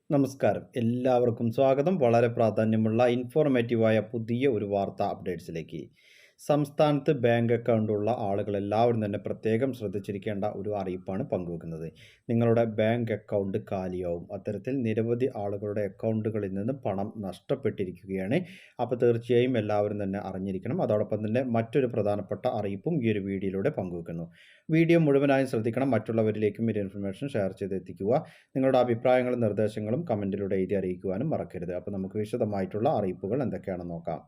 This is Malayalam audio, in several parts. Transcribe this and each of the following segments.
നമസ്കാരം. എല്ലാവർക്കും സ്വാഗതം. വളരെ പ്രാധാന്യമുള്ള ഇൻഫോർമേറ്റീവായ പുതിയ ഒരു വാർത്താ അപ്ഡേറ്റ്സിലേക്ക്. സംസ്ഥാനത്ത് ബാങ്ക് അക്കൗണ്ടുള്ള ആളുകളെല്ലാവരും തന്നെ പ്രത്യേകം ശ്രദ്ധിച്ചിരിക്കേണ്ട ഒരു അറിയിപ്പാണ് പങ്കുവെക്കുന്നത്. നിങ്ങളുടെ ബാങ്ക് അക്കൗണ്ട് കാലിയാവും. അത്തരത്തിൽ നിരവധി ആളുകളുടെ അക്കൗണ്ടുകളിൽ നിന്ന് പണം നഷ്ടപ്പെട്ടിരിക്കുകയാണ്. അപ്പോൾ തീർച്ചയായും എല്ലാവരും തന്നെ അറിഞ്ഞിരിക്കണം. അതോടൊപ്പം തന്നെ മറ്റൊരു പ്രധാനപ്പെട്ട അറിയിപ്പും ഈ ഒരു വീഡിയോയിലൂടെ പങ്കുവെക്കുന്നു. വീഡിയോ മുഴുവനായും ശ്രദ്ധിക്കണം. മറ്റുള്ളവരിലേക്കും ഈ ഇൻഫർമേഷൻ ഷെയർ ചെയ്തെത്തിക്കുക. നിങ്ങളുടെ അഭിപ്രായങ്ങളും നിർദ്ദേശങ്ങളും കമൻറ്റിലൂടെ എഴുതി അറിയിക്കുവാനും മറക്കരുത്. അപ്പോൾ നമുക്ക് വിശദമായിട്ടുള്ള അറിയിപ്പുകൾ എന്തൊക്കെയാണെന്ന് നോക്കാം.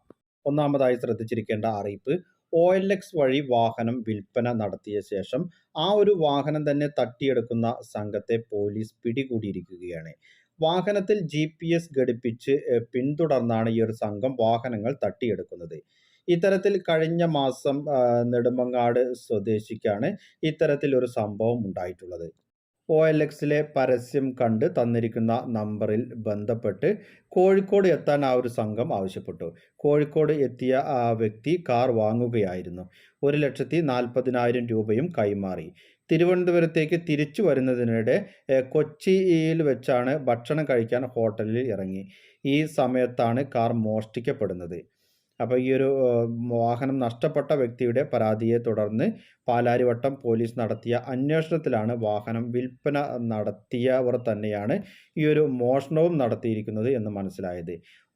ഒന്നാമതായി ശ്രദ്ധിച്ചിരിക്കേണ്ട അറിയിപ്പ്, OLX വഴി വാഹനം വിൽപ്പന നടത്തിയ ശേഷം ആ ഒരു വാഹനം തന്നെ തട്ടിയെടുക്കുന്ന സംഘത്തെ പോലീസ് പിടികൂടിയിരിക്കുകയാണ്. വാഹനത്തിൽ GPS ഘടിപ്പിച്ച് പിന്തുടർന്നാണ് ഈ ഒരു സംഘം വാഹനങ്ങൾ തട്ടിയെടുക്കുന്നത്. ഇത്തരത്തിൽ കഴിഞ്ഞ മാസം നെടുമങ്ങാട് സ്വദേശിക്കാണ് ഇത്തരത്തിൽ ഒരു സംഭവം ഉണ്ടായിട്ടുള്ളത്. OLXലെ പരസ്യം കണ്ട് തന്നിരിക്കുന്ന നമ്പറിൽ ബന്ധപ്പെട്ട് കോഴിക്കോട് എത്താൻ ആ ഒരു സംഘം ആവശ്യപ്പെട്ടു. കോഴിക്കോട് എത്തിയ ആ വ്യക്തി കാർ വാങ്ങുകയായിരുന്നു. 1,40,000 രൂപയും കൈമാറി. തിരുവനന്തപുരത്തേക്ക് തിരിച്ചു വരുന്നതിനിടെ കൊച്ചിയിൽ വെച്ചാണ് ഭക്ഷണം കഴിക്കാൻ ഹോട്ടലിൽ ഇറങ്ങി. ഈ സമയത്താണ് കാർ മോഷ്ടിക്കപ്പെടുന്നത്. അപ്പോൾ ഈ ഒരു വാഹനം നഷ്ടപ്പെട്ട വ്യക്തിയുടെ പരാതിയെ തുടർന്ന് പാലാരിവട്ടം പോലീസ് നടത്തിയ അന്വേഷണത്തിലാണ് വാഹനം വിൽപ്പന നടത്തിയവർ തന്നെയാണ് ഈ ഒരു മോഷണവും നടത്തിയിരിക്കുന്നത് എന്ന് മനസ്സിലായത്.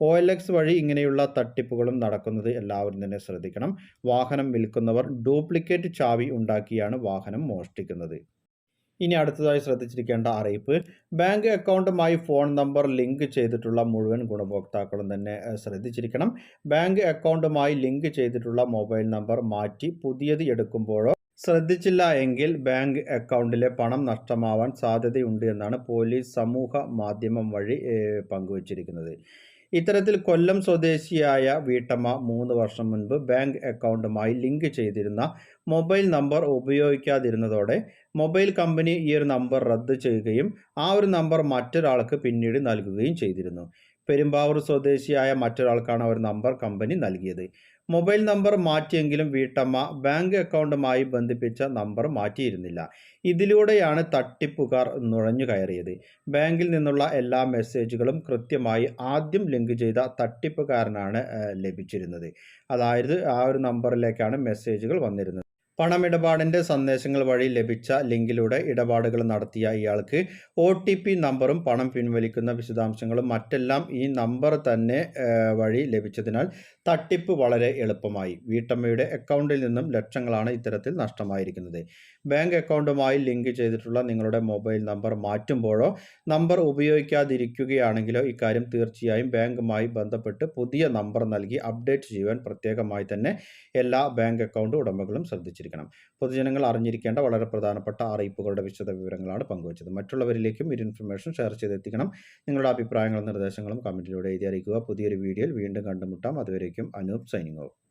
OLX വഴി ഇങ്ങനെയുള്ള തട്ടിപ്പുകളും നടക്കുന്നത് എല്ലാവരും തന്നെ ശ്രദ്ധിക്കണം. വാഹനം വിൽക്കുന്നവർ ഡ്യൂപ്ലിക്കേറ്റ് ചാവി ഉണ്ടാക്കിയാണ് വാഹനം മോഷ്ടിക്കുന്നത്. ഇനി അടുത്തതായി ശ്രദ്ധിച്ചിരിക്കേണ്ട അറിയിപ്പ്, ബാങ്ക് അക്കൗണ്ടുമായി ഫോൺ നമ്പർ ലിങ്ക് ചെയ്തിട്ടുള്ള മുഴുവൻ ഗുണഭോക്താക്കളും തന്നെ ശ്രദ്ധിച്ചിരിക്കണം. ബാങ്ക് അക്കൗണ്ടുമായി ലിങ്ക് ചെയ്തിട്ടുള്ള മൊബൈൽ നമ്പർ മാറ്റി പുതിയത് എടുക്കുമ്പോഴോ ശ്രദ്ധിച്ചില്ല എങ്കിൽ ബാങ്ക് അക്കൗണ്ടിലെ പണം നഷ്ടമാവാൻ സാധ്യതയുണ്ട് എന്നാണ് പോലീസ് സമൂഹ മാധ്യമം വഴി പങ്കുവച്ചിരിക്കുന്നത്. ഇത്തരത്തിൽ കൊല്ലം സ്വദേശിയായ വീട്ടമ്മ 3 വർഷം മുൻപ് ബാങ്ക് അക്കൗണ്ടുമായി ലിങ്ക് ചെയ്തിരുന്ന മൊബൈൽ നമ്പർ ഉപയോഗിക്കാതിരുന്നതോടെ മൊബൈൽ കമ്പനി ഈ ഒരു നമ്പർ റദ്ദ് ചെയ്യുകയും ആ ഒരു നമ്പർ മറ്റൊരാൾക്ക് പിന്നീട് നൽകുകയും ചെയ്തിരുന്നു. പെരുമ്പാവൂർ സ്വദേശിയായ മറ്റൊരാൾക്കാണ് ഒരു നമ്പർ കമ്പനി നൽകിയത്. മൊബൈൽ നമ്പർ മാറ്റിയെങ്കിലും വീട്ടമ്മ ബാങ്ക് അക്കൗണ്ടുമായി ബന്ധിപ്പിച്ച നമ്പർ മാറ്റിയിരുന്നില്ല. ഇതിലൂടെയാണ് തട്ടിപ്പുകാർ നുഴഞ്ഞു കയറിയത്. ബാങ്കിൽ നിന്നുള്ള എല്ലാ മെസ്സേജുകളും കൃത്യമായി ആദ്യം ലിങ്ക് ചെയ്ത തട്ടിപ്പുകാരനാണ് ലഭിച്ചിരുന്നത്. അതായത് ആ ഒരു നമ്പറിലേക്കാണ് മെസ്സേജുകൾ വന്നിരുന്നത്. പണമിടപാടിൻ്റെ സന്ദേശങ്ങൾ വഴി ലഭിച്ച ലിങ്കിലൂടെ ഇടപാടുകൾ നടത്തിയ ഇയാൾക്ക് OTP നമ്പറും പണം പിൻവലിക്കുന്ന വിശദാംശങ്ങളും മറ്റെല്ലാം ഈ നമ്പർ തന്നെ വഴി ലഭിച്ചതിനാൽ തട്ടിപ്പ് വളരെ എളുപ്പമായി. വീട്ടമ്മയുടെ അക്കൗണ്ടിൽ നിന്നും ലക്ഷങ്ങളാണ് ഇത്തരത്തിൽ നഷ്ടമായിരിക്കുന്നത്. ബാങ്ക് അക്കൗണ്ടുമായി ലിങ്ക് ചെയ്തിട്ടുള്ള നിങ്ങളുടെ മൊബൈൽ നമ്പർ മാറ്റുമ്പോഴോ നമ്പർ ഉപയോഗിക്കാതിരിക്കുകയാണെങ്കിലോ ഇക്കാര്യം തീർച്ചയായും ബാങ്കുമായി ബന്ധപ്പെട്ട് പുതിയ നമ്പർ നൽകി അപ്ഡേറ്റ് ചെയ്യുവാൻ പ്രത്യേകമായി തന്നെ എല്ലാ ബാങ്ക് അക്കൗണ്ട് ഉടമകളും ശ്രദ്ധിച്ചിരിക്കണം. പൊതുജനങ്ങൾ അറിഞ്ഞിരിക്കേണ്ട വളരെ പ്രധാനപ്പെട്ട അറിയിപ്പുകളുടെ വിശദ വിവരങ്ങളാണ് പങ്കുവച്ചത്. മറ്റുള്ളവരിലേക്കും ഈ ഇൻഫർമേഷൻ ഷെയർ ചെയ്തെത്തിക്കണം. നിങ്ങളുടെ അഭിപ്രായങ്ങളും നിർദ്ദേശങ്ങളും കമൻറ്റിലൂടെ എഴുതി അറിയിക്കുക. പുതിയൊരു വീഡിയോയിൽ വീണ്ടും കണ്ടുമുട്ടാം. അതുവരേക്കും അനൂപ് സൈനിങ് ഓഫ്.